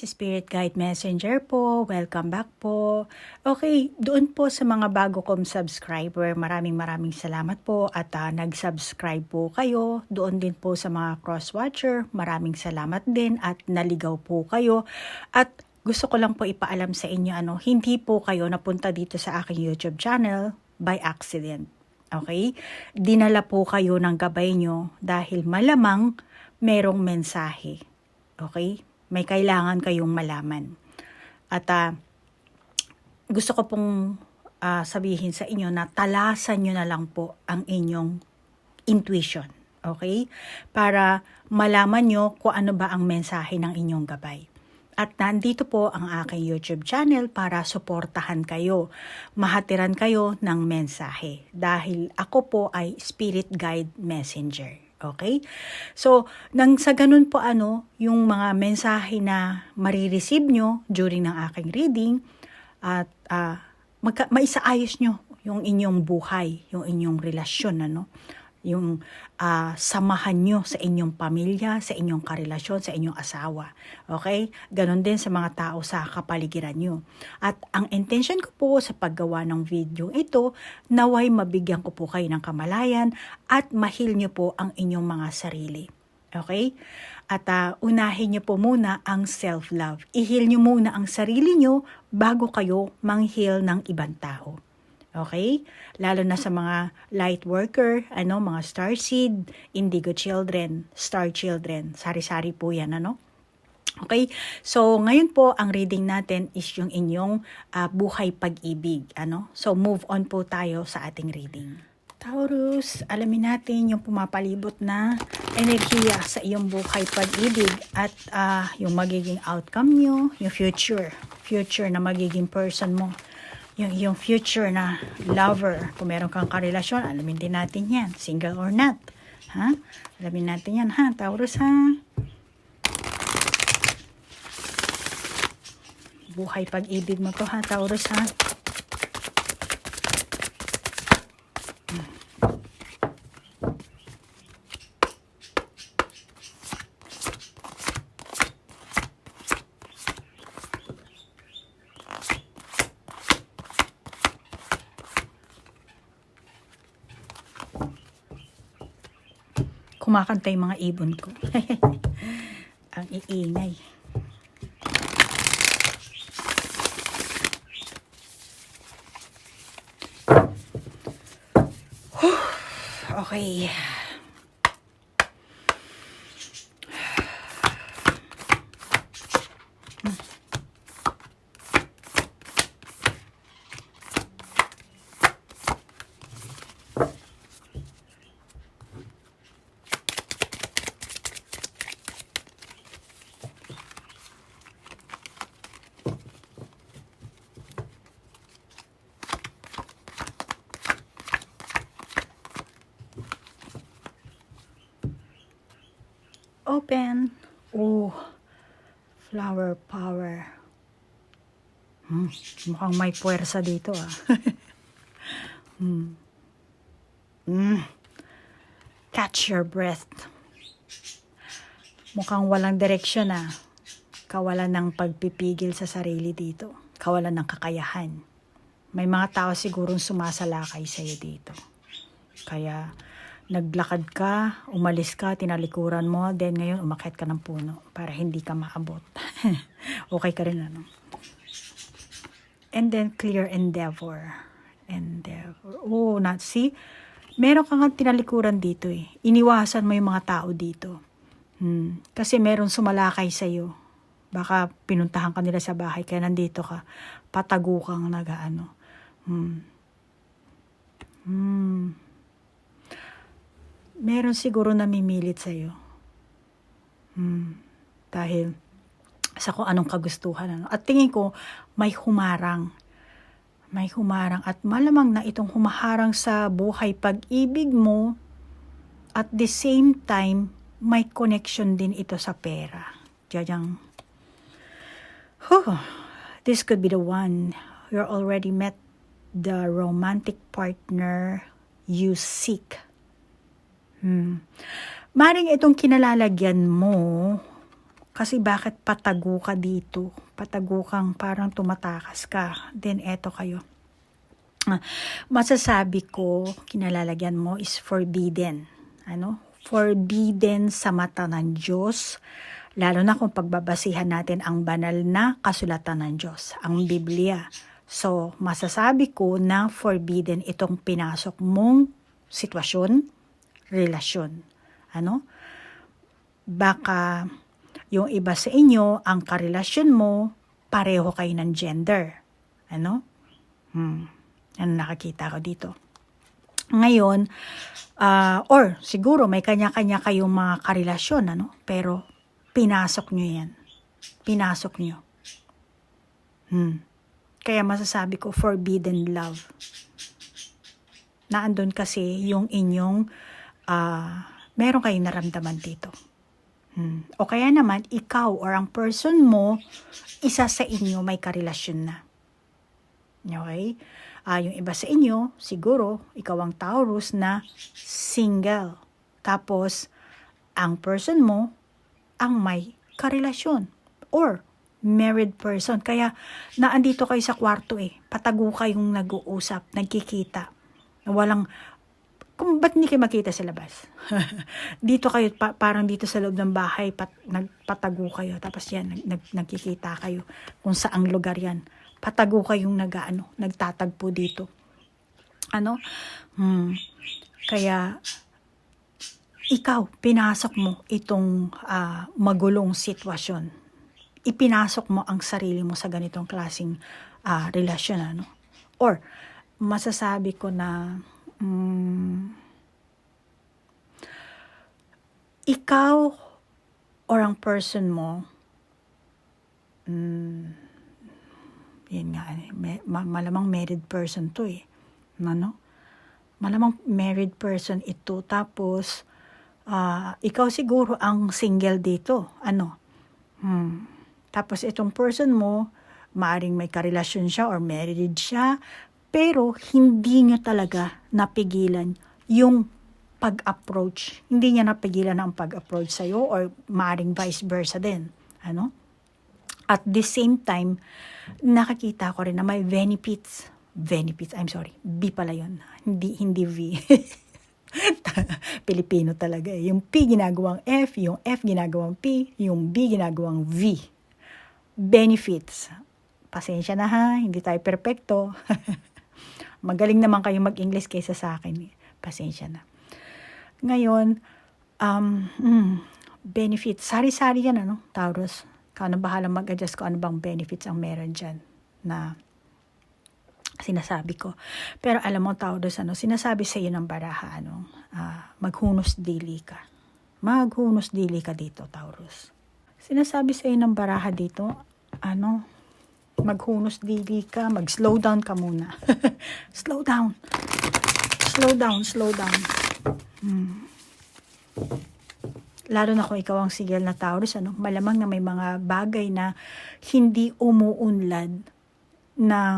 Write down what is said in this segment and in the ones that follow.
Spirit Guide Messenger po. Welcome back po. Okay, doon po sa mga bago kong subscriber, maraming salamat po at nag-subscribe po kayo. Doon din po sa mga cross-watcher, maraming salamat din at naligaw po kayo. At gusto ko lang po ipaalam sa inyo, hindi po kayo napunta dito sa aking YouTube channel by accident. Okay? Dinala po kayo ng gabay nyo dahil malamang merong mensahe. Okay? May kailangan kayong malaman. At gusto ko pong sabihin sa inyo na talasan nyo na lang po ang inyong intuition. Okay? Para malaman nyo kung ano ba ang mensahe ng inyong gabay. At nandito po ang aking YouTube channel para suportahan kayo, mahatiran kayo ng mensahe. Dahil ako po ay Spirit Guide Messenger. Okay? So, nang sa ganun po yung mga mensahe na marireceive nyo during ng aking reading at maisaayos nyo yung inyong buhay, yung inyong relasyon, yung samahan nyo sa inyong pamilya, sa inyong karelasyon, sa inyong asawa. Okay? Ganon din sa mga tao sa kapaligiran nyo. At ang intention ko po sa paggawa ng video ito, naway mabigyan ko po kayo ng kamalayan at mahil nyo po ang inyong mga sarili. Okay? At unahin nyo po muna ang self-love. I-heal nyo muna ang sarili nyo bago kayo mang-heal ng ibang tao. Okay? Lalo na sa mga light worker, mga starseed, indigo children, star children, sari-sari po yan, Okay? So, ngayon po, ang reading natin is yung inyong buhay pag-ibig, So, move on po tayo sa ating reading. Taurus, alamin natin yung pumapalibot na enerhiya sa iyong buhay pag-ibig at yung magiging outcome nyo, yung future na magiging person mo. Yung future na lover, kung meron kang karelasyon, alamin din natin yan, single or not. Ha? Alamin natin yan, ha? Taurus, ha? Buhay pag-ibig mo to, ha? Taurus, ha? Kumakanta yung mga ibon ko. Ang iingay. Okay. Open. Oh, flower power. Mukhang may puwersa dito, Catch your breath. Mukhang walang direksyon, Kawalan ng pagpipigil sa sarili dito. Kawalan ng kakayahan. May mga tao sigurong sumasalakay sa'yo dito. Kaya naglakad ka, umalis ka, tinalikuran mo, then ngayon umakyat ka ng puno para hindi ka maabot. Okay ka rin, And then clear endeavor. Oh, see? Meron kang tinalikuran dito Iniwasan mo yung mga tao dito. Kasi meron sumalakay sa'yo. Baka pinuntahan ka nila sa bahay, kaya nandito ka. Patago kang meron siguro namimilit sa'yo. Dahil sa kung anong kagustuhan. At tingin ko, may humarang. At malamang na itong humaharang sa buhay pag-ibig mo, at the same time, may connection din ito sa pera. This could be the one. You're already met the romantic partner you seek. Maring itong kinalalagyan mo Kasi bakit patago ka dito? Patago kang parang tumatakas ka. Then eto kayo. Masasabi ko, kinalalagyan mo is forbidden. Forbidden sa mata ng Diyos. Lalo na kung pagbabasihan natin ang banal na kasulatan ng Diyos, ang Biblia. So, masasabi ko na forbidden itong pinasok mong sitwasyon, relasyon. Baka yung iba sa inyo, ang karelasyon mo, pareho kayo ng gender. Ano nakakita ko dito. Ngayon, or siguro may kanya-kanya kayong mga karelasyon, pero pinasok nyo yan. Pinasok nyo. Kaya masasabi ko, forbidden love. Naandun kasi yung inyong, meron kayong naramdaman dito. O kaya naman, ikaw or ang person mo, isa sa inyo may karelasyon na. Okay? Yung iba sa inyo, siguro, ikaw ang Taurus na single. Tapos, ang person mo, ang may karelasyon. Or, married person. Kaya, naandito kayo sa kwarto Patago kayong nag-uusap, nagkikita. Walang, kung ba't hindi kayo makita sa labas? Dito kayo, parang dito sa loob ng bahay, nagpatago kayo. Tapos yan, nagkikita kayo kung saang lugar yan. Patago kayong nagtatagpo dito. Kaya, ikaw, pinasok mo itong magulong sitwasyon. Ipinasok mo ang sarili mo sa ganitong klaseng relasyon. Or, masasabi ko na, ikaw or ang person mo, yun nga, malamang married person to malamang married person ito, tapos ikaw siguro ang single dito, tapos itong person mo, maaring may karelasyon siya or married siya, pero hindi nyo talaga napigilan yung pag-approach. Hindi niya napigilan ang pag-approach sa'yo, or maaring vice versa din. At the same time, nakakita ko rin na may benefits, I'm sorry, B pala yun, hindi V. Pilipino talaga Yung P ginagawang F, yung F ginagawang P, yung B ginagawang V. Benefits. Pasensya na hindi tayo perfecto. Magaling naman kayo mag-English kaysa sa akin. Pasensya na. Ngayon, benefits. Sari-sari yan, Taurus. Ikaw na bahala mag-adjust kung ano bang benefits ang meron dyan na sinasabi ko. Pero alam mo, Taurus, sinasabi sa iyo ng baraha, maghunos dili ka. Maghunos dili ka dito, Taurus. Sinasabi sa iyo ng baraha dito, maghunos dili ka, mag-slow down ka muna. Slow down. Lalo na kung ikaw ang single na Taurus, malamang na may mga bagay na hindi umuunlad ng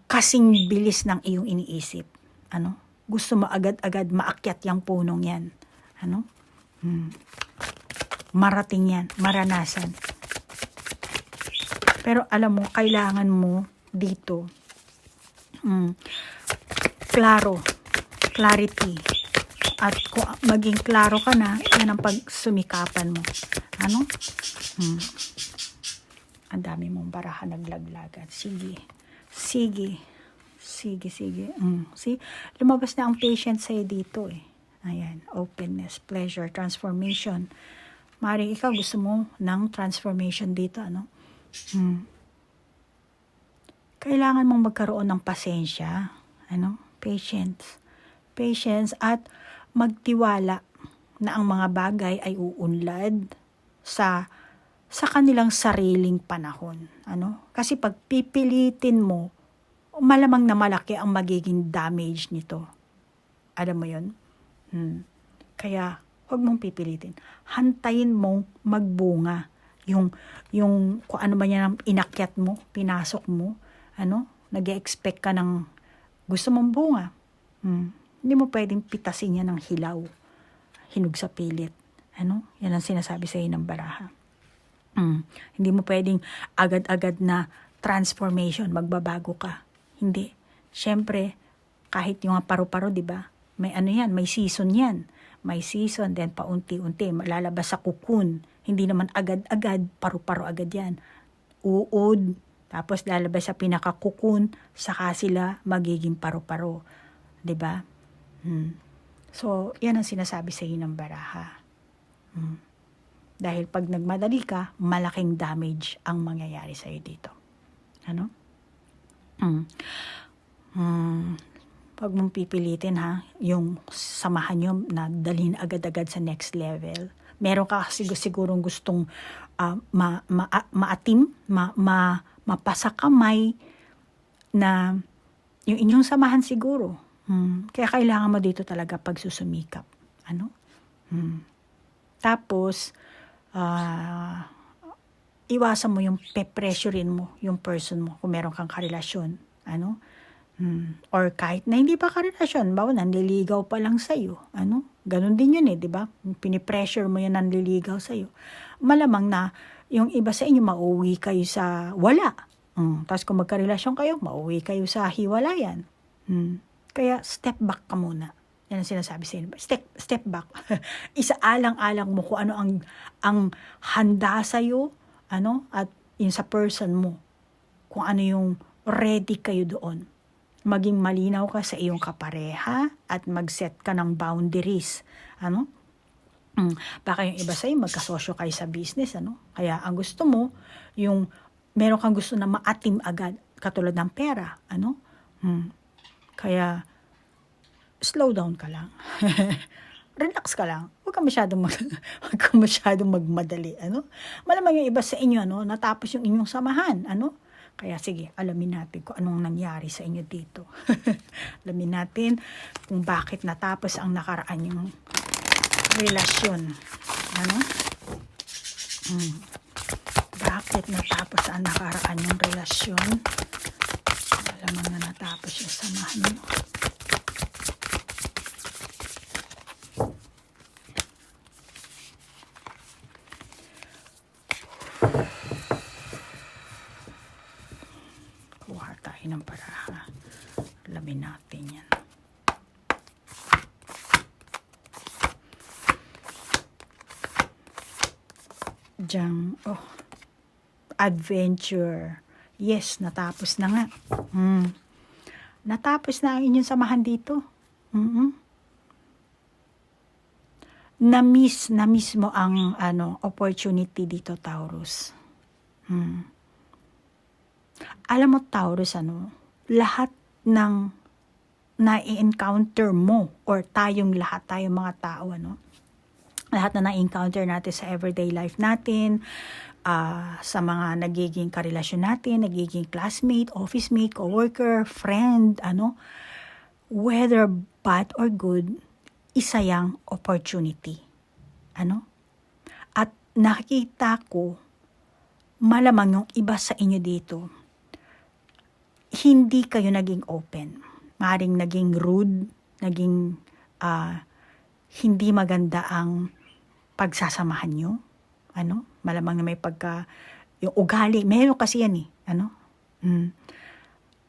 kasing bilis ng iyong iniisip. Gusto mo agad-agad maakyat yung punong yan. Marating yan, maranasan. Pero alam mo, kailangan mo dito, clarity. At kung maging klaro ka na, yan ang pagsumikapan mo. Ang dami mong baraha naglaglagan. Sige. See, lumabas na ang patience sa'yo dito Ayan, openness, pleasure, transformation. Maaaring ikaw gusto mo ng transformation dito, Kailangan mong magkaroon ng pasensya, patience at magtiwala na ang mga bagay ay uunlad sa kanilang sariling panahon. Kasi pag pipilitin mo, malamang na malaki ang magiging damage nito. Alam mo yun? Kaya, huwag mong pipilitin. Hantayin mong magbunga. Yung kung ano ba yan ang inakyat mo, pinasok mo, nag-e-expect ka ng gusto mong bunga. Hindi mo pwedeng pitasin yan ng hilaw. Hinog sa pilit. Yan ang sinasabi sa iyo ng baraha. Hindi mo pwedeng agad-agad na transformation, magbabago ka. Hindi. Siyempre, kahit yung paru-paro, di ba? May ano yan, may season yan. May season, then paunti-unti, lalabas sa cocoon. Hindi naman agad-agad, paru-paro agad yan. Uod, tapos lalabas sa pinaka-cocoon, saka sila magiging paru-paro. Di ba? So, yan ang sinasabi sa ng baraha. Dahil pag nagmadali ka, malaking damage ang mangyayari sa iyo dito. Ano? Pag mong pipilitin yung samahan nyo na dalhin agad-agad sa next level. Meron ka sigurong gustong maatim, mapasa kamay na yung inyong samahan siguro. Kaya kailangan mo dito talaga pagsusumikap. Ano? Tapos, iwasan mo yung pe-pressurein mo yung person mo kung meron kang karelasyon. Ano? Or kahit na hindi pa karelasyon, bawa nanliligaw pa lang sa'yo. Ano? Ganon din yun di ba? Pinipressure mo yung nanliligaw sa'yo. Malamang na yung iba sa inyo, mauwi kayo sa wala. Tapos kung magkarelasyon kayo, mauwi kayo sa hiwalayan. Kaya step back ka muna. Yan ang sinasabi sa inyo. Step back. Isaalang-alang mo kung ano ang handa sa'yo, ano, at yun sa person mo. Kung ano yung ready kayo doon. Maging malinaw ka sa iyong kapareha at mag-set ka ng boundaries. Ano? Baka yung iba sa'yo, magkasosyo kayo sa business. Ano? Kaya ang gusto mo, yung meron kang gusto na maatim agad, katulad ng pera. Ano? Kaya, slow down ka lang. Relax ka lang. Huwag ka masyadong magmadali. Ano? Malamang yung iba sa inyo, ano, natapos yung inyong samahan. Ano? Kaya sige, alamin natin kung anong nangyari sa inyo dito. Alamin natin kung bakit natapos ang nakaraan yung relasyon. Ano? Bakit natapos ang nakaraan yung relasyon? Alam na natapos yung samahan mo. Kuha tayo ng baraha. Alamin natin yan. Diyan, adventure. Yes, natapos na nga. Natapos na ang inyong samahan dito. Na-miss mo ang opportunity dito, Taurus. Alam mo, Taurus, lahat ng na-encounter mo or tayong mga tao, lahat na na-encounter natin sa everyday life natin, sa mga nagiging karelasyon natin, nagiging classmate, office mate, coworker, friend, whether bad or good, isa yang opportunity. At nakikita ko, malamang yung iba sa inyo dito, hindi kayo naging open. Maaaring naging rude, naging hindi maganda ang pagsasamahan nyo. Malamang na may yung ugali, meron kasi yan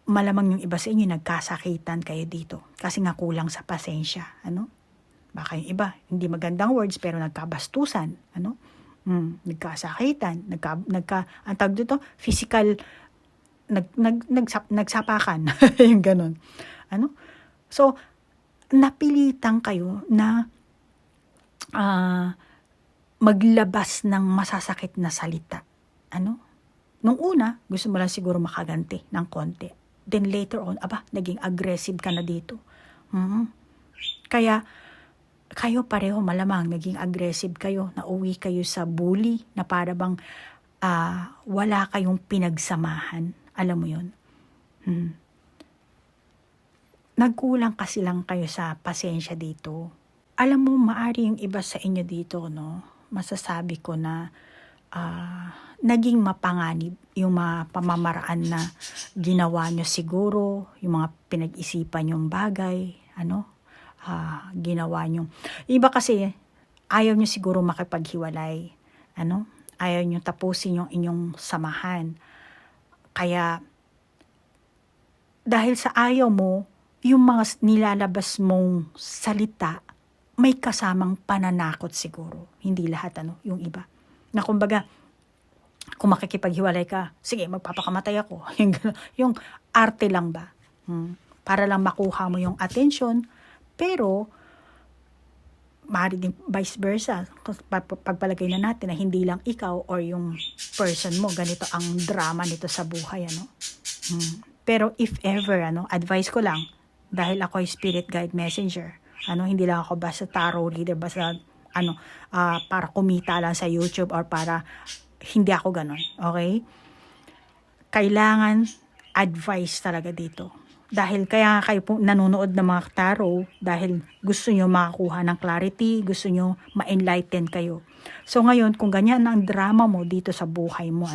malamang yung iba sa inyo nagkasakitan kayo dito kasi nga kulang sa pasensya. Baka yung iba, hindi magandang words pero nagkabastusan. Nagkasakitan, ang tawag dito, physical, nagsapakan. Yung ganun. So, napilitan kayo na maglabas ng masasakit na salita. Nung una, gusto mo lang siguro makaganti ng konti. Then later on, naging aggressive ka na dito. Kaya, kayo pareho malamang, naging aggressive kayo, nauwi kayo sa bully, na para bang wala kayong pinagsamahan. Alam mo yun? Nagkulang kasi lang kayo sa pasensya dito. Alam mo, maari yung iba sa inyo dito, masasabi ko na naging mapanganib yung mga pamamaraan na ginawa nyo siguro, yung mga pinag-isipan yung bagay, ginawa nyo. Iba kasi, ayaw nyo siguro makipaghiwalay, Ayaw nyo tapusin yung inyong samahan. Kaya, dahil sa ayaw mo, yung mga nilalabas mong salita, may kasamang pananakot siguro. Hindi lahat, yung iba. Na kumbaga, kung makikipaghiwalay ka, sige, magpapakamatay ako. Yung arte lang ba? Para lang makuha mo yung attention, pero, maaari din vice versa. Pagpalagay na natin na hindi lang ikaw or yung person mo, ganito ang drama nito sa buhay, Pero if ever, advice ko lang, dahil ako ay spirit guide messenger, hindi lang ako basta tarot reader, basta, para kumita lang sa YouTube or para, hindi ako ganon, okay? Kailangan advice talaga dito. Dahil kaya kayo po nanonood ng mga tarot, dahil gusto nyo makakuha ng clarity, gusto nyo ma-enlighten kayo. So ngayon, kung ganyan ang drama mo dito sa buhay mo,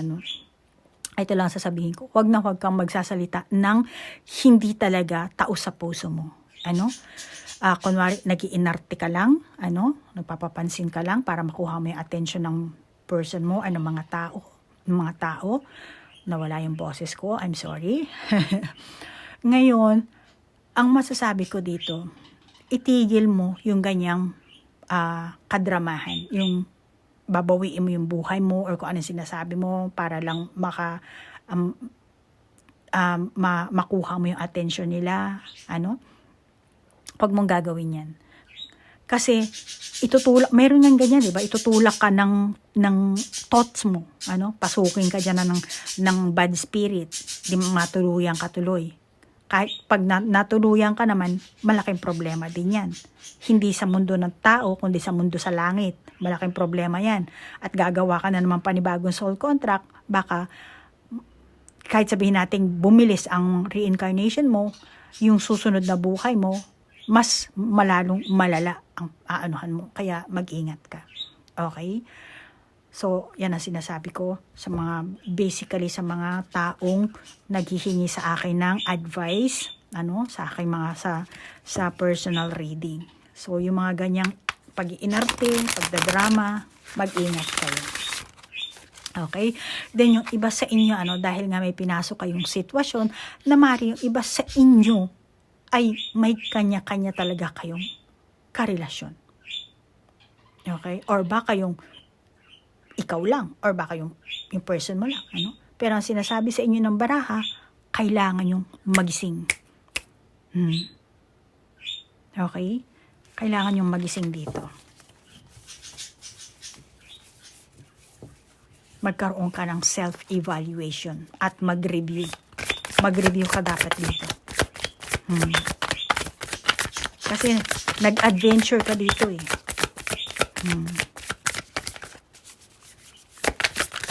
ito lang sasabihin ko, wag kang magsasalita ng hindi talaga taos sa puso mo. Kunwari, nag-iinarte ka lang, nagpapapansin ka lang para makuha mo yung attention ng person mo, mga tao, nawala yung boses ko, I'm sorry. Ngayon, ang masasabi ko dito, itigil mo yung ganyang kadramahan, yung babawiin mo yung buhay mo or kung anong sinasabi mo para lang makuha mo yung attention nila, Huwag mong gagawin yan. Kasi meron nga ganyan, di ba? Itutulak ka ng thoughts mo, pasukin ka dyan ng bad spirit, di matuluyan ka tuloy. Kahit pag natuluyan ka naman, malaking problema din yan. Hindi sa mundo ng tao, kundi sa mundo sa langit. Malaking problema yan. At gagawa ka na naman panibagong soul contract, baka kahit sabihin natin bumilis ang reincarnation mo, yung susunod na buhay mo, mas malala ang aanuhan mo. Kaya mag-ingat ka. Okay? So, yan ang sinasabi ko sa basically sa mga taong naghihingi sa akin ng advice, sa aking sa personal reading. So, yung mga ganyang pag-iinarte, pagdadrama, mag-ingat kayo. Okay? Then, yung iba sa inyo, dahil nga may pinasok kayong sitwasyon, na mari yung iba sa inyo ay may kanya-kanya talaga kayong karelasyon. Okay? Or baka yung ikaw lang, or baka yung person mo lang, Pero ang sinasabi sa inyo ng baraha, kailangan yung magising. Okay? Kailangan yung magising dito. Magkaroon ka ng self-evaluation at mag-review. Mag-review ka dapat dito. Kasi nag-adventure ka dito eh.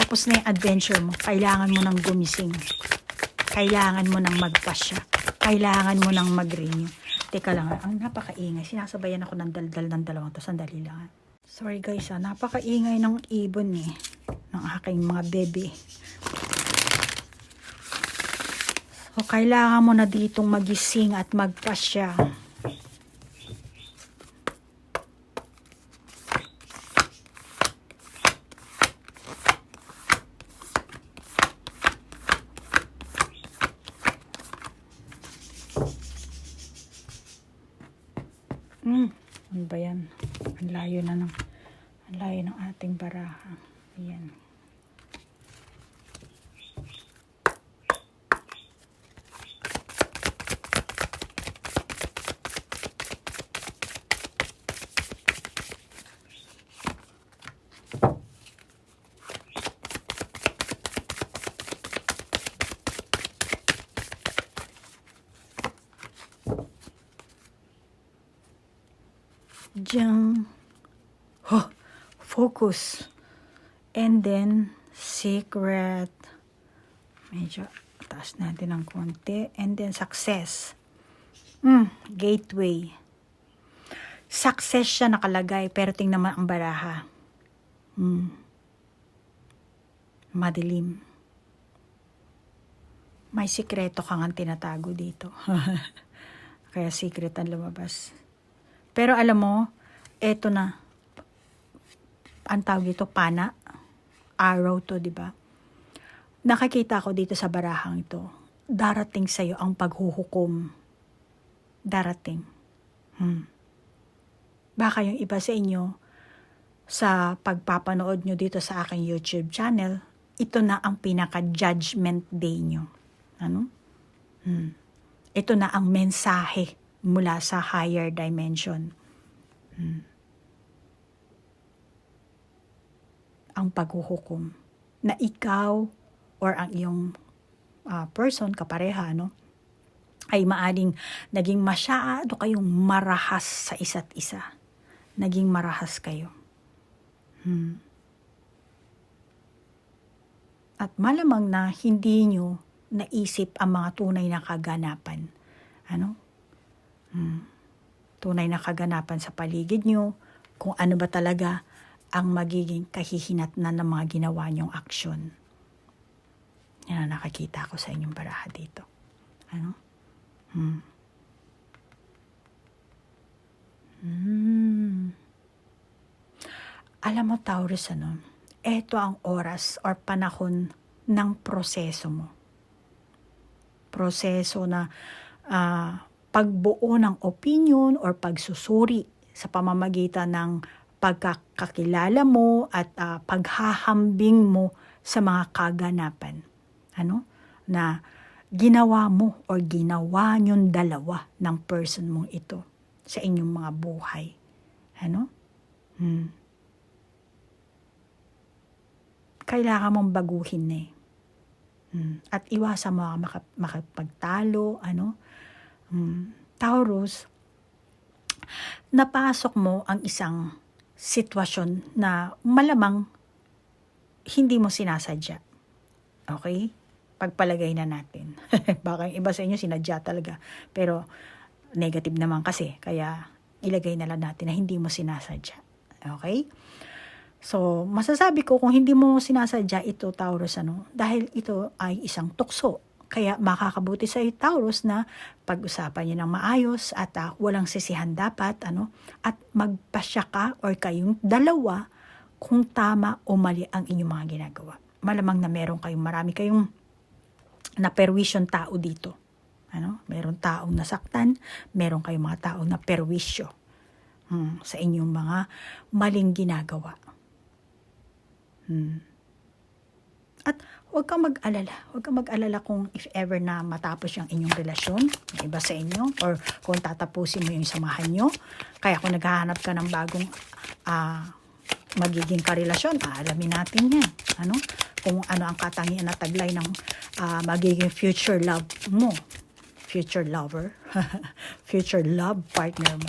Tapos na yung adventure mo, kailangan mo nang gumising. Kailangan mo nang magpasya. Kailangan mo nang mag-renew. Teka lang, ang napakaingay. Sinasabayan ako ng daldal ng dalawang to. Sandali lang. Sorry guys, napakaingay ng ibon eh. Ng aking mga bebe. So, kailangan mo na ditong magising at magpasya. Ano ba yan? Ang layo ng ating baraha. Ayan. Diyan. Focus. And then, secret. Medyo taas natin ng konti. And then, success. Gateway. Success siya nakalagay, pero tingnan naman ang baraha. Madilim. May sikreto kang tinatago dito. Kaya secret ang lumabas. Pero alam mo, eto na, ang tawag dito, pana. araw to, di ba? Nakakita ko dito sa barahang ito, darating sa'yo ang paghuhukom. Darating. Baka yung iba sa inyo, sa pagpapanood nyo dito sa aking YouTube channel, ito na ang pinaka-judgment day nyo. Ano? Ito na ang mensahe mula sa higher dimension. Ang paghuhukom na ikaw or ang iyong person, kapareha, no, ay maaring naging masyado kayong marahas sa isa't isa. Naging marahas kayo. At malamang na hindi nyo naisip ang mga tunay na kaganapan. Ano? Tunay na kaganapan sa paligid nyo, kung ano ba talaga ang magiging kahihinatnan ng mga ginawa nyong aksyon. Yan ang nakakita ko sa inyong baraha dito. Ano? Alam mo, Taurus, ano? Ito ang oras or panahon ng proseso mo. Proseso na pagbuo ng opinion or pagsusuri sa pamamagitan ng pagkakakilala mo at paghahambing mo sa mga kaganapan. Ano? Na ginawa mo or ginawa niyong dalawa ng person mong ito sa inyong mga buhay. Ano? Kailangan mong baguhin na eh. At iwasan mo makapagtalo, ano? Taurus, napasok mo ang isang sitwasyon na malamang hindi mo sinasadya. Okay? Pagpalagay na natin. Baka yung iba sa inyo sinadya talaga. Pero negative naman kasi. Kaya ilagay na lang natin na hindi mo sinasadya. Okay? So, masasabi ko kung hindi mo sinasadya ito, Taurus, ano, dahil ito ay isang tukso. Kaya makakabuti sa Taurus na pag-usapan niyo ng maayos at walang sisihan dapat, ano, at magpasya ka or kayong dalawa kung tama o mali ang inyong mga ginagawa. Malamang na marami kayong naperwisyon tao dito. Ano? Meron taong nasaktan, meron kayong mga taong naperwisyo sa inyong mga maling ginagawa. At huwag kang mag-alala kung if ever na matapos yung inyong relasyon, ng iba sa inyo, or kung tatapusin mo yung samahan nyo. Kaya kung naghahanap ka ng bagong magiging karelasyon, alamin natin yan. Ano? Kung ano ang katangian na taglay ng magiging future love mo. Future lover. Future love partner mo.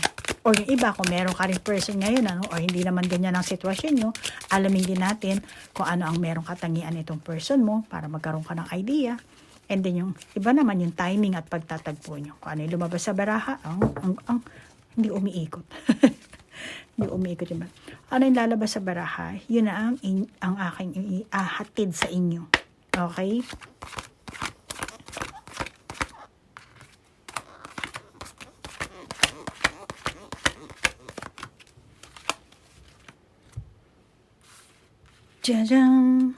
O yung iba, kung meron ka rin person ngayon, ano, o hindi naman ganyan ang sitwasyon nyo, alamin din natin kung ano ang merong katangian itong person mo para magkaroon ka ng idea. And then yung iba naman, yung timing at pagtatagpo nyo. Kung ano yung lumabas sa baraha, hindi umiikot. Hindi umiikot yung baraha. Ano yung lalabas sa baraha, yun na ang aking ihahatid sa inyo. Okay? Jajang!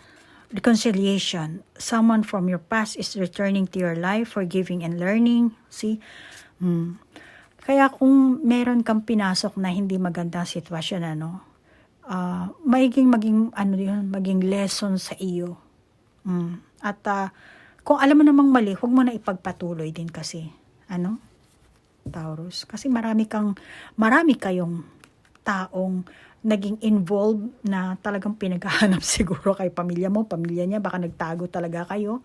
Reconciliation. Someone from your past is returning to your life, forgiving and learning. See? Kaya kung meron kang pinasok na hindi magandang sitwasyon, ano, maging lesson sa iyo. At kung alam mo namang mali, huwag mo na ipagpatuloy din kasi. Ano? Taurus. Kasi marami kayong taong naging involved na talagang pinaghahanap siguro kay pamilya niya, baka nagtago talaga kayo.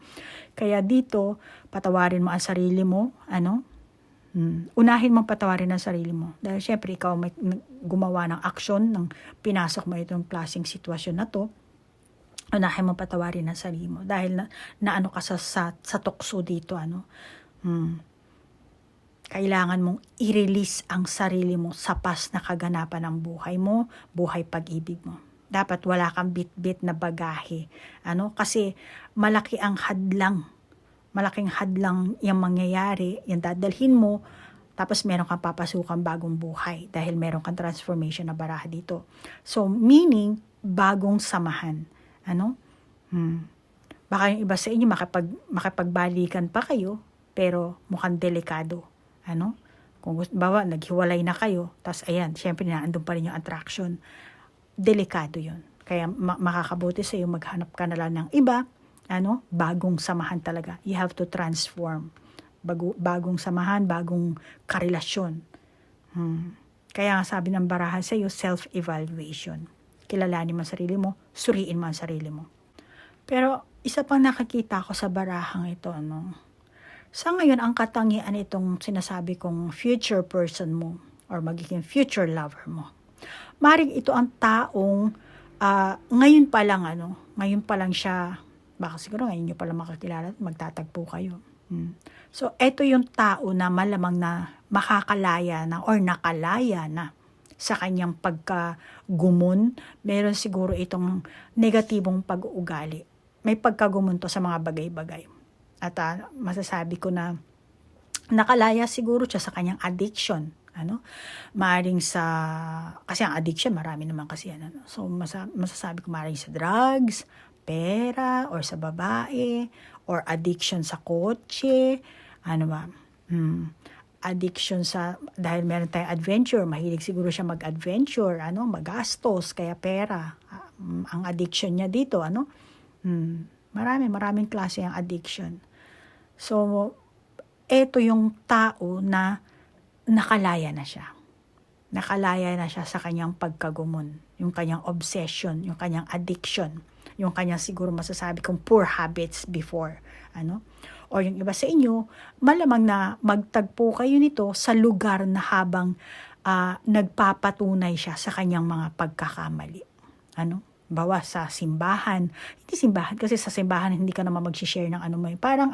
Kaya dito, patawarin mo ang sarili mo, ano? Unahin mong patawarin ang sarili mo. Dahil syempre, ikaw may gumawa ng aksyon, ng pinasok mo itong klaseng sitwasyon na to, unahin mong patawarin ang sarili mo. Dahil na ano ka sa tukso dito, ano? Kailangan mong i-release ang sarili mo sa past na kaganapan ng buhay mo, buhay pag-ibig mo. Dapat wala kang bit-bit na bagahe. Ano? Kasi malaking hadlang yung mangyayari, yung dadalhin mo, tapos meron kang papasukang bagong buhay dahil meron kang transformation na baraha dito. So, meaning, bagong samahan. Ano? Baka yung iba sa inyo makipagbalikan pa kayo, pero mukhang delikado. Ano? Kung bawa, naghiwalay na kayo, tas ayan, syempre naandun pa rin yung attraction. Delikado yun. Kaya makakabuti sa iyo, maghanap ka na lang ng iba, bagong samahan talaga. You have to transform. Bagong samahan, bagong karelasyon. Kaya sabi ng barahan sa iyo, self-evaluation. Kilalanin mo ang sarili mo, suriin mo ang sarili mo. Pero isa pang nakakita ko sa barahang ito, sa ngayon, ang katangian itong sinasabi kong future person mo or magiging future lover mo. Maring ito ang taong ngayon pa lang siya, baka siguro ngayon nyo pa lang makakilala at magtatagpo kayo. So, ito yung tao na malamang na makakalaya na or nakalaya na sa kanyang pagkagumon. Meron siguro itong negatibong pag-uugali. May pagkagumon to sa mga bagay-bagay. At masasabi ko na nakalaya siguro siya sa kanyang addiction. Maaring kasi ang addiction, marami naman kasi yan. So, masasabi ko maaring sa drugs, pera, or sa babae, or addiction sa kotse, addiction dahil meron tayong adventure, mahilig siguro siya mag-adventure, magastos, kaya pera. Ang addiction niya dito, maraming klase ang addiction. So, eto yung tao na nakalaya na siya. Nakalaya na siya sa kanyang pagkagumon, yung kanyang obsession, yung kanyang addiction, yung kanyang siguro masasabi kong poor habits before. O yung iba sa inyo, malamang na magtagpo kayo nito sa lugar na habang nagpapatunay siya sa kanyang mga pagkakamali. Bawa sa simbahan. Hindi simbahan, kasi sa simbahan hindi ka naman mag-share ng parang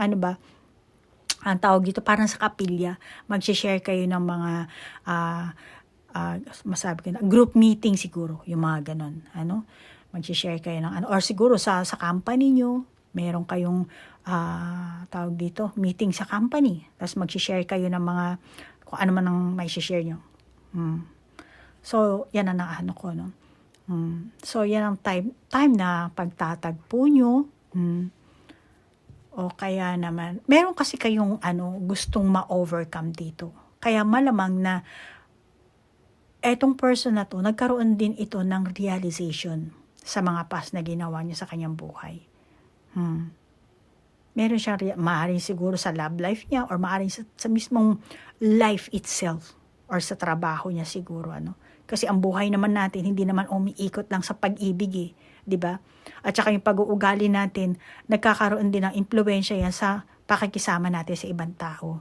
ang tawag dito, parang sa kapilya, mag-share kayo ng mga masabi ko na, group meeting siguro, yung mga ganon. Mag-share kayo ng or siguro sa company nyo, meron kayong tawag dito, meeting sa company. Tapos mag-share kayo ng mga, kung ano man ang may share nyo. So, yan ang ko, So, yan ang time na pagtatagpo nyo. O kaya naman, meron kasi kayong gustong ma-overcome dito. Kaya malamang na etong person na to, nagkaroon din ito ng realization sa mga past na ginawa niya sa kanyang buhay. Meron siyang, maaaring siguro sa love life niya or maaaring sa mismong life itself or sa trabaho niya siguro. Kasi ang buhay naman natin, hindi naman umiikot lang sa pag-ibig, di ba? At saka yung pag-uugali natin, nagkakaroon din ng impluwensya yan sa pakikisama natin sa ibang tao.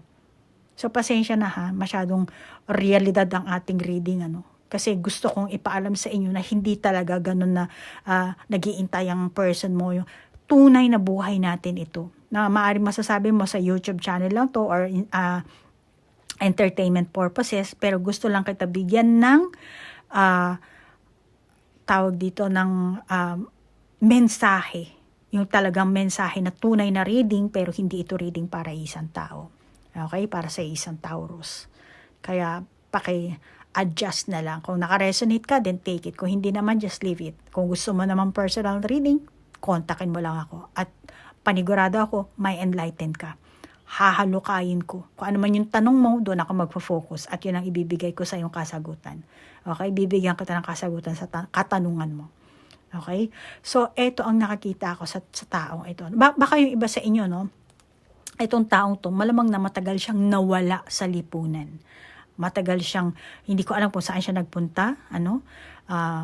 So, pasensya na masyadong realidad ang ating reading, Kasi gusto kong ipaalam sa inyo na hindi talaga ganun na nag-iintay ang person mo. Yung tunay na buhay natin ito. Na maaaring masasabi mo sa YouTube channel lang to or entertainment purposes, pero gusto lang kita bigyan ng tawag dito ng mensahe. Yung talagang mensahe na tunay na reading, pero hindi ito reading para isang tao. Okay? Para sa isang Taurus. Kaya paki-adjust na lang. Kung naka-resonate ka, then take it. Kung hindi naman, just leave it. Kung gusto mo naman personal reading, kontakin mo lang ako. At panigurado ako, may enlighten ka. Hahalukayin ko. Kung ano man yung tanong mo, doon ako magpo-focus. At yun ang ibibigay ko sa iyong kasagutan. Okay? Bibigyan kita ng kasagutan sa katanungan mo. Okay? So, ito ang nakakita ko sa taong ito. Baka yung iba sa inyo, itong taong to, malamang na matagal siyang nawala sa lipunan. Matagal siyang, hindi ko alam kung saan siya nagpunta.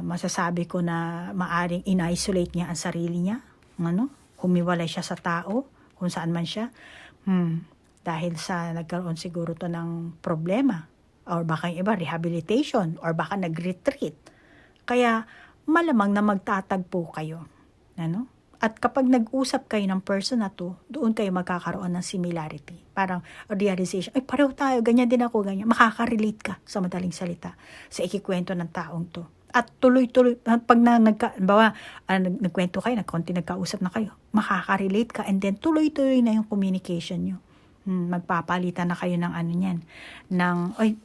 Masasabi ko na maaring in-isolate niya ang sarili niya. Humiwalay siya sa tao, kung saan man siya. Dahil sa nagkaroon siguro to ng problema. Or baka yung iba, rehabilitation. Or baka nag-retreat. Kaya, malamang na magtatagpo kayo. At kapag nag-usap kayo ng person na to, doon kayo magkakaroon ng similarity. Parang realization, ay pareho tayo, ganyan din ako, ganyan. Makaka-relate ka sa madaling salita sa ikikwento ng taong to. At tuloy-tuloy, pag nagkwento kayo, konti nagkausap na kayo, makaka-relate ka and then tuloy-tuloy na yung communication nyo. Magpapalitan na kayo ng niyan.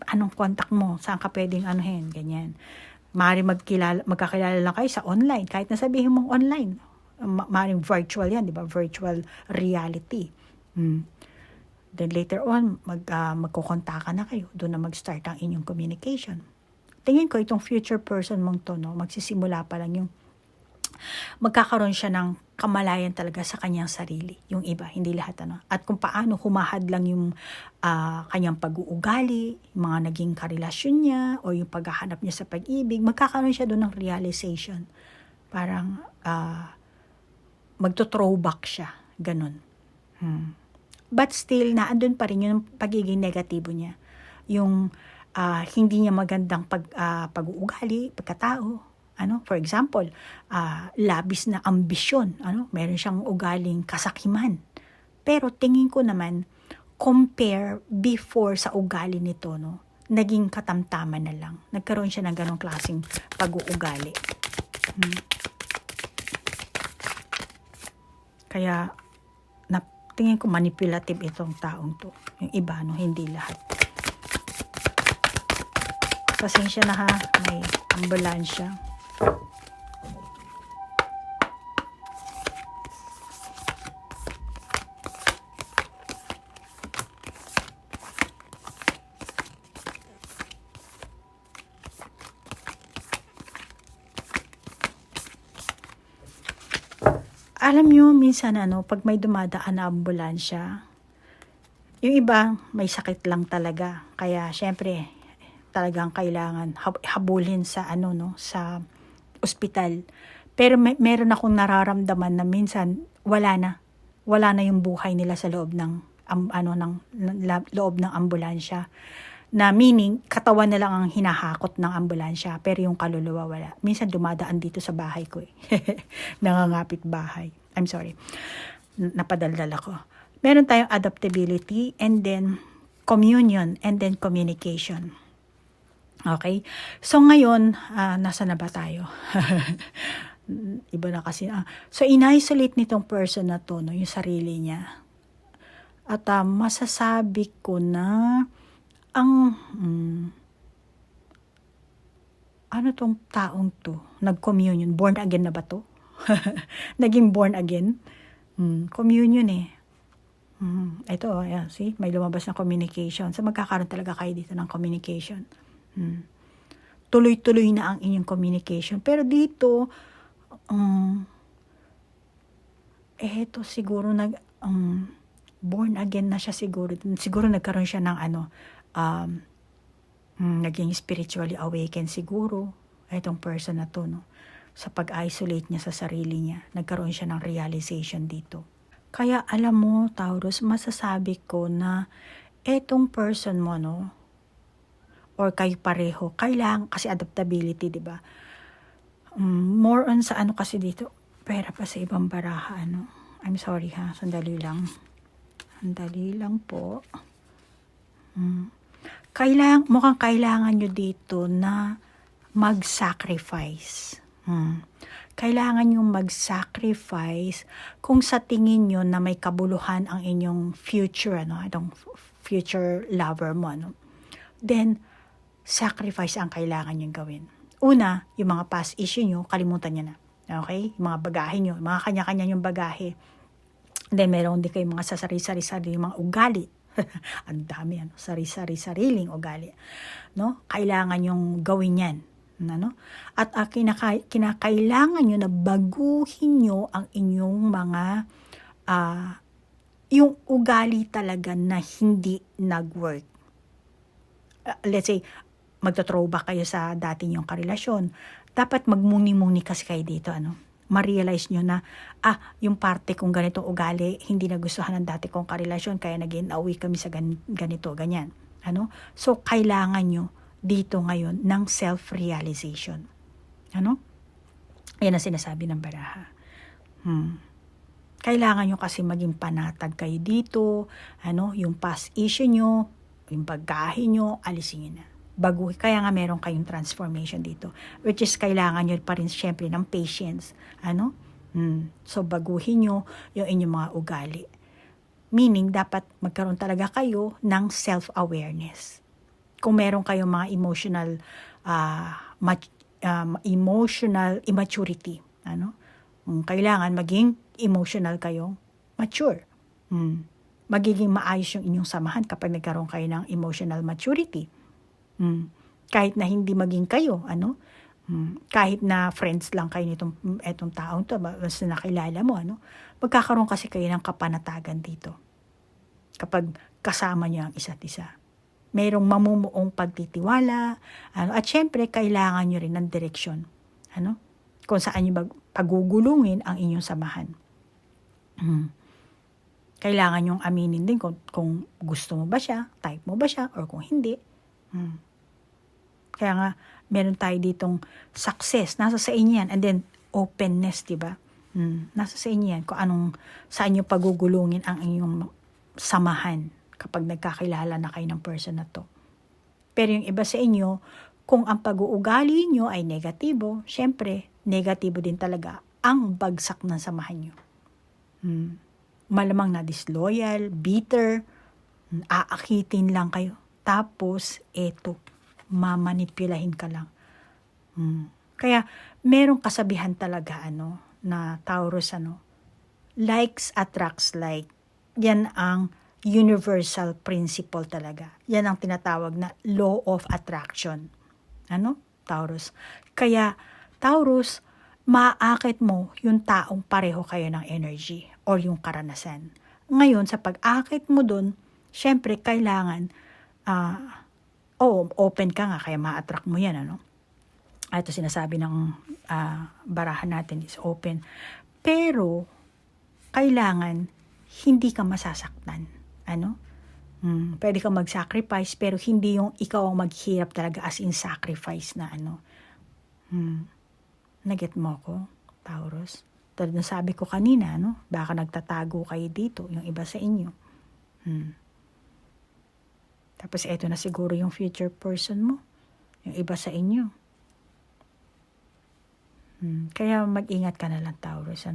Anong contact mo? Saan ka pwedeng ganyan. Maaari magkakilala lang kayo sa online, kahit na sabihin mong online. Maaaring virtual yan, di ba? Virtual reality. Then later on, magkukontakan na kayo. Doon na mag-start ang inyong communication. Tingin ko itong future person mong to, no, magsisimula pa lang yung magkakaroon siya ng kamalayan talaga sa kanyang sarili. Yung iba, hindi lahat ano. At kung paano humahad lang yung kanyang pag-uugali, mga naging karelasyon niya, o yung paghahanap niya sa pag-ibig, magkakaroon siya doon ng realization. Parang magto-throwback siya. Ganun. But still, naandun pa rin yung pagiging negatibo niya. Yung hindi niya magandang pag-uugali, pagkatao. For example, labis na ambisyon. Meron siyang ugaling kasakiman. Pero tingin ko naman, compare before sa ugali nito, no, naging katamtaman na lang. Nagkaroon siya ng ganong klaseng pag-uugali. Kaya, tingin ko manipulative itong taong to. Yung iba, no, hindi lahat. Pasensya na ha, may ambulansya. Alam nyo, minsan pag may dumadaan na ambulansya, yung iba may sakit lang talaga. Kaya syempre, talagang kailangan habulin sa sa ospital. Pero meron akong nararamdaman na minsan wala na yung buhay nila sa loob ng loob ng ambulansya. Na meaning, katawan na lang ang hinahakot ng ambulansya, pero yung kaluluwa wala. Minsan dumadaan dito sa bahay ko eh. Nangangapit bahay. I'm sorry. Napadaldal ako. Meron tayong adaptability, and then communion, and then communication. Okay? So ngayon, nasa na ba tayo? Iba na kasi. So in-isolate nitong person na to, no, yung sarili niya. At masasabi ko na tong taong to? Nag-communion. Born again na ba to? Naging born again? Communion eh. Ito, ayan, see? May lumabas na communication. So, magkakaroon talaga kayo dito ng communication. Tuloy-tuloy na ang inyong communication. Pero dito, eto siguro born again na siya siguro. Siguro nagkaroon siya ng naging spiritually awakened siguro itong person na to, no, sa pag-isolate niya sa sarili niya. Nagkaroon siya ng realization dito. Kaya alam mo, Taurus, masasabi ko na etong person mo, no, or kayo pareho, kailangan kasi adaptability, di ba? More on sa kasi dito, pera pa sa ibang baraha, I'm sorry ha, sandali lang po. Mukhang kailangan nyo dito na mag-sacrifice. Kailangan nyo mag-sacrifice kung sa tingin nyo na may kabuluhan ang inyong future, itong future lover mo, then sacrifice ang kailangan nyo gawin. Una, yung mga past issue nyo, kalimutan nyo na. Okay? Yung mga bagahe nyo, mga kanya-kanya yung bagahe. Then meron din kayong mga sari-sari mga ugali. Ang dami, sari-sariling ugali. No? Kailangan yung gawin yan. At kinakailangan nyo na baguhin nyo ang inyong mga yung ugali talaga na hindi nag-work. Let's say, magto-throwback kayo sa dati nyong karelasyon. Dapat magmuni-muni kasi kayo dito, ma-realize nyo na, yung parte kong ganitong ugali, hindi nagustuhan ng dati kong karelasyon, kaya nag-away kami sa ganito, ganyan. So, kailangan nyo dito ngayon ng self-realization. Yan ang sinasabi ng baraha. Kailangan nyo kasi maging panatag kayo dito, yung past issue nyo, yung bagahe nyo, alisin nyo na. Kaya nga meron kayong transformation dito, which is kailangan nyo pa rin syempre ng patience. So baguhin nyo yung inyong mga ugali. Meaning, dapat magkaroon talaga kayo ng self-awareness. Kung meron kayong mga emotional emotional immaturity, Kailangan maging emotional kayong mature. Magiging maayos yung inyong samahan kapag nagkaroon kayo ng emotional maturity. Kahit na hindi maging kayo, kahit na friends lang kayo etong taong to, basta nakilala mo, magkakaroon kasi kayo ng kapanatagan dito. Kapag kasama niyo ang isa't isa. Merong mamumuong pagtitiwala, at syempre, kailangan nyo rin ng direksyon. Kung saan nyo pagugulungin ang inyong samahan. Kailangan nyong aminin din kung gusto mo ba siya, type mo ba siya, or kung hindi. Kaya nga, meron tayo ditong success. Nasa sa inyo yan. And then, openness, diba? Nasa sa inyo yan. Kung saan nyo pagugulungin ang inyong samahan kapag nagkakilala na kayo ng person na to. Pero yung iba sa inyo, kung ang pag-uugali nyo ay negatibo, syempre, negatibo din talaga ang bagsak ng samahan nyo. Malamang na disloyal, bitter, aakitin lang kayo. Tapos, eto, mamanipulahin ka lang. Kaya, merong kasabihan talaga, na Taurus, likes attracts like. Yan ang universal principle talaga. Yan ang tinatawag na law of attraction. Taurus. Kaya, Taurus, maaakit mo yung taong pareho kayo ng energy or yung karanasan. Ngayon, sa pag-akit mo dun, syempre, kailangan, open ka nga, kaya ma-attract mo yan, Ito sinasabi ng barahan natin is open. Pero, kailangan, hindi ka masasaktan. Pwede kang mag-sacrifice, pero hindi yung ikaw ang maghirap talaga as in sacrifice na Naget mo ko, Taurus? Tulad na sabi ko kanina, baka nagtatago kayo dito, yung iba sa inyo. Tapos eto na siguro yung future person mo, yung iba sa inyo. Kaya mag-ingat ka na lang, Taurus,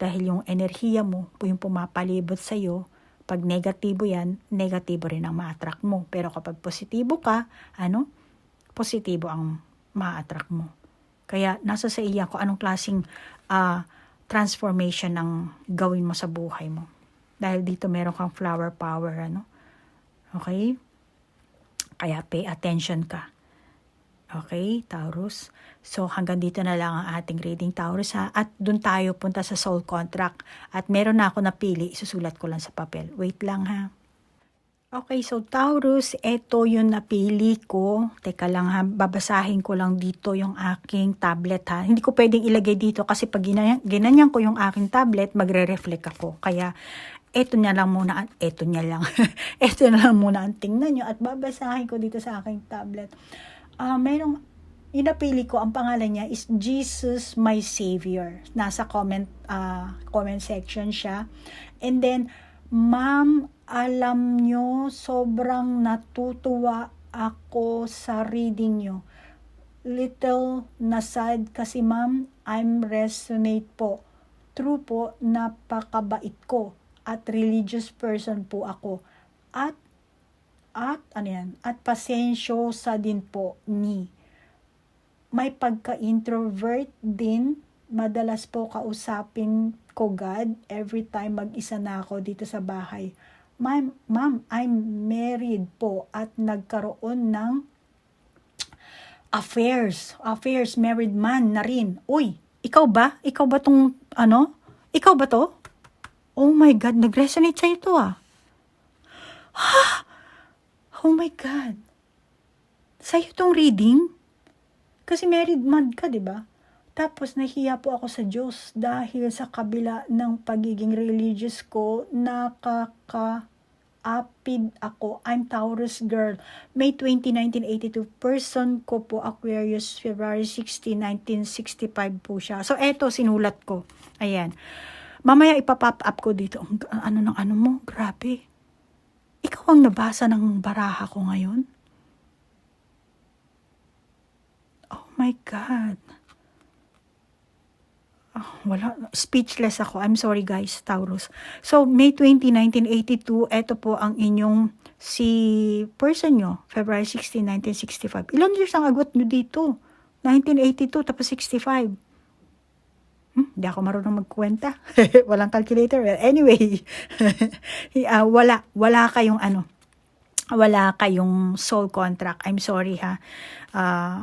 Dahil yung enerhiya mo, yung pumapalibot sa'yo, pag negatibo yan, negatibo rin ang ma-attract mo. Pero kapag positibo ka, positibo ang ma-attract mo. Kaya nasa sa iya kung anong klaseng transformation ang gawin mo sa buhay mo. Dahil dito meron kang flower power, Okay? Kaya pay attention ka. Okay, Taurus? So, hanggang dito na lang ang ating reading, Taurus, ha? At dun tayo punta sa soul contract. At meron na ako napili, isusulat ko lang sa papel. Wait lang, ha? Okay, so Taurus, eto yung napili ko. Teka lang, ha? Babasahin ko lang dito yung aking tablet, ha? Hindi ko pwedeng ilagay dito kasi pag ginanyan ko yung aking tablet, magre-reflect ako. Kaya, eto na lang muna ang tingnan nyo at babasahin ko dito sa aking tablet. Merong inapili ko, ang pangalan niya is Jesus My Savior. Nasa comment section siya. And then, ma'am, alam nyo, sobrang natutuwa ako sa reading nyo. Little nasad kasi ma'am, I'm resonate po. True po, napakabait ko. At religious person po ako. At pasensyosa din po ni. May pagka-introvert din, madalas po kausapin ko God every time mag-isa na ako dito sa bahay. Ma'am, I'm married po at nagkaroon ng affairs, married man na rin. Uy, ikaw ba? Ikaw ba tong, Ikaw ba to? Oh my God, nag-resonate sa ito Oh my God. Sa'yo tong reading? Kasi married man ka, di ba? Tapos nahiya po ako sa Diyos dahil sa kabila ng pagiging religious ko, nakaka-apid ako. I'm Taurus girl. May 20, 1982. Person ko po Aquarius, February 16, 1965 po siya. So, eto, sinulat ko. Ayan. Mamaya ipapop up ko dito. Ano mo? Grabe. Ikaw ang nabasa ng baraha ko ngayon? Oh my God. Wala. Speechless ako. I'm sorry guys, Taurus. So, May 20, 1982, ito po ang inyong si person nyo. February 16, 1965. Ilan years ang agwat nyo dito? 1982, tapos 65. Hindi ako marunong magkwenta. Walang calculator. Well, anyway, wala kayong wala kayong soul contract. I'm sorry ha.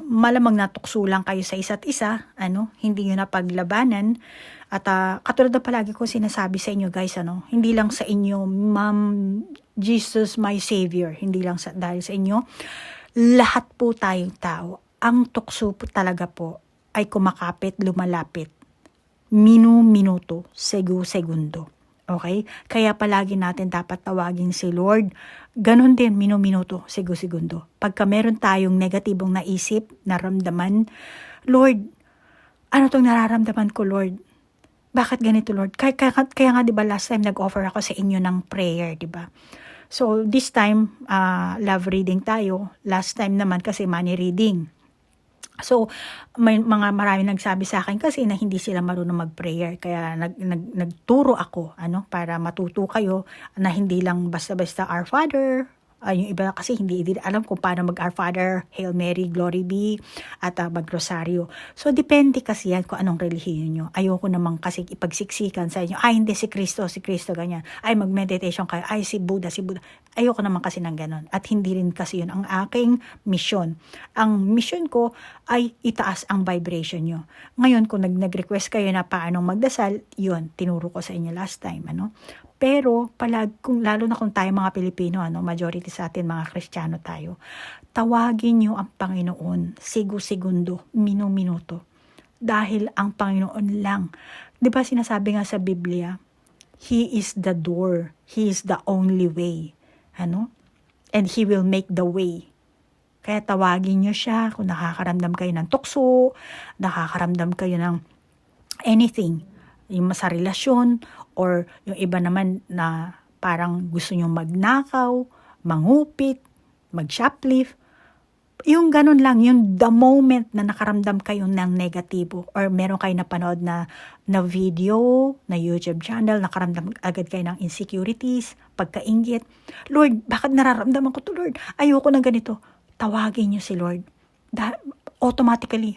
Malamang natukso lang kayo sa isa't isa, hindi nyo napaglabanan. At katulad na palagi ko sinasabi sa inyo guys, hindi lang sa inyo, Ma'am Jesus my Savior, hindi lang dahil sa inyo, lahat po tayong tao, ang tukso po talaga po ay kumakapit, lumalapit, minuto, segundo. Okay? Kaya palagi natin dapat tawagin si Lord. Ganon din, minuto, segundo. Pagka meron tayong negatibong naisip, naramdaman, Lord, ano tong nararamdaman ko, Lord? Bakit ganito, Lord? Kaya nga, di ba, last time nag-offer ako sa inyo ng prayer, di ba? So, this time, love reading tayo. Last time naman kasi money reading. So, may marami nagsabi sa akin kasi na hindi sila marunong mag-prayer. Kaya nagturo ako, para matuto kayo na hindi lang basta-basta Our Father. Yung iba kasi hindi alam kung paano mag Our Father, Hail Mary, Glory be, at mag-rosaryo. So, depende kasi yan kung anong relihiyon nyo. Ayoko naman kasi ipagsiksikan sa inyo, hindi si Kristo, ganyan. Ay, mag-meditation kayo, ay, si Buddha. Ayoko naman kasi ng ganon. At hindi rin kasi yun ang aking mission. Ang mission ko ay itaas ang vibration nyo. Ngayon, kung nag-request kayo na paanong magdasal, yun, tinuro ko sa inyo last time, Pero, lalo na kung tayo mga Pilipino, majority sa atin mga Kristiyano tayo, tawagin nyo ang Panginoon, segundo, minuto. Dahil ang Panginoon lang. Di ba sinasabi nga sa Biblia, He is the door, He is the only way. And He will make the way. Kaya tawagin nyo siya kung nakakaramdam kayo ng tukso, nakakaramdam kayo ng anything, yung sa relasyon, or yung iba naman na parang gusto nyo magnakaw, mangupit, mag-shoplift. Yung ganun lang, yung the moment na nakaramdam kayo ng negatibo or meron kayo napanood na video, na YouTube channel, nakaramdam agad kayo ng insecurities, pagkainggit. Lord, bakit nararamdaman ko to, Lord? Ayoko ng ganito. Tawagin nyo si Lord. Automatically,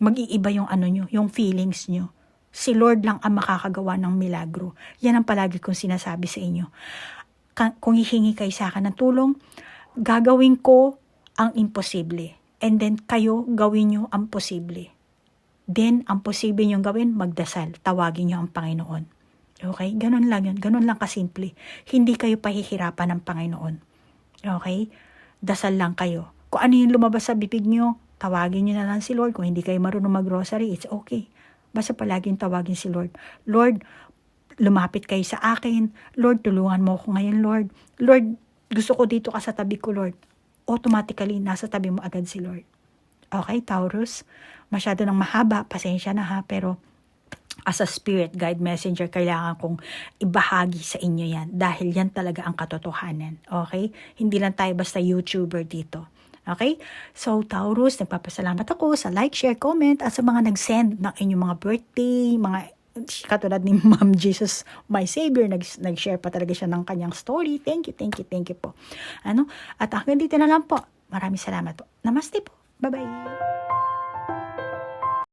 mag-iiba yung nyo, yung feelings nyo. Si Lord lang ang makakagawa ng milagro. Yan ang palagi kong sinasabi sa inyo. Kung hihingi kayo sa akin ng tulong, gagawin ko ang imposible. And then kayo, gawin nyo ang posible. Then, ang posible nyo gawin, magdasal. Tawagin nyo ang Panginoon. Okay? Ganun lang yun. Ganun lang kasimple. Hindi kayo pahihirapan ng Panginoon. Okay? Dasal lang kayo. Kung ano yung lumabas sa bibig nyo, tawagin nyo na lang si Lord. Kung hindi kayo marunong mag-rosary, it's okay. Basta palaging tawagin si Lord. Lord, lumapit kayo sa akin. Lord, tulungan mo ako ngayon, Lord. Lord, gusto ko dito ka sa tabi ko, Lord. Automatically, nasa tabi mo agad si Lord. Okay, Taurus? Masyado nang mahaba. Pasensya na ha. Pero as a spirit guide messenger, kailangan kong ibahagi sa inyo yan. Dahil yan talaga ang katotohanan. Okay? Hindi lang tayo basta YouTuber dito. Okay? So, Taurus, nagpapasalamat ako sa like, share, comment, at sa mga nag-send ng inyong mga birthday, mga katulad ni Ma'am Jesus, my Savior, nag-share pa talaga siya ng kanyang story. Thank you po. At hanggang dito na lang po. Maraming salamat po. Namaste po. Bye-bye.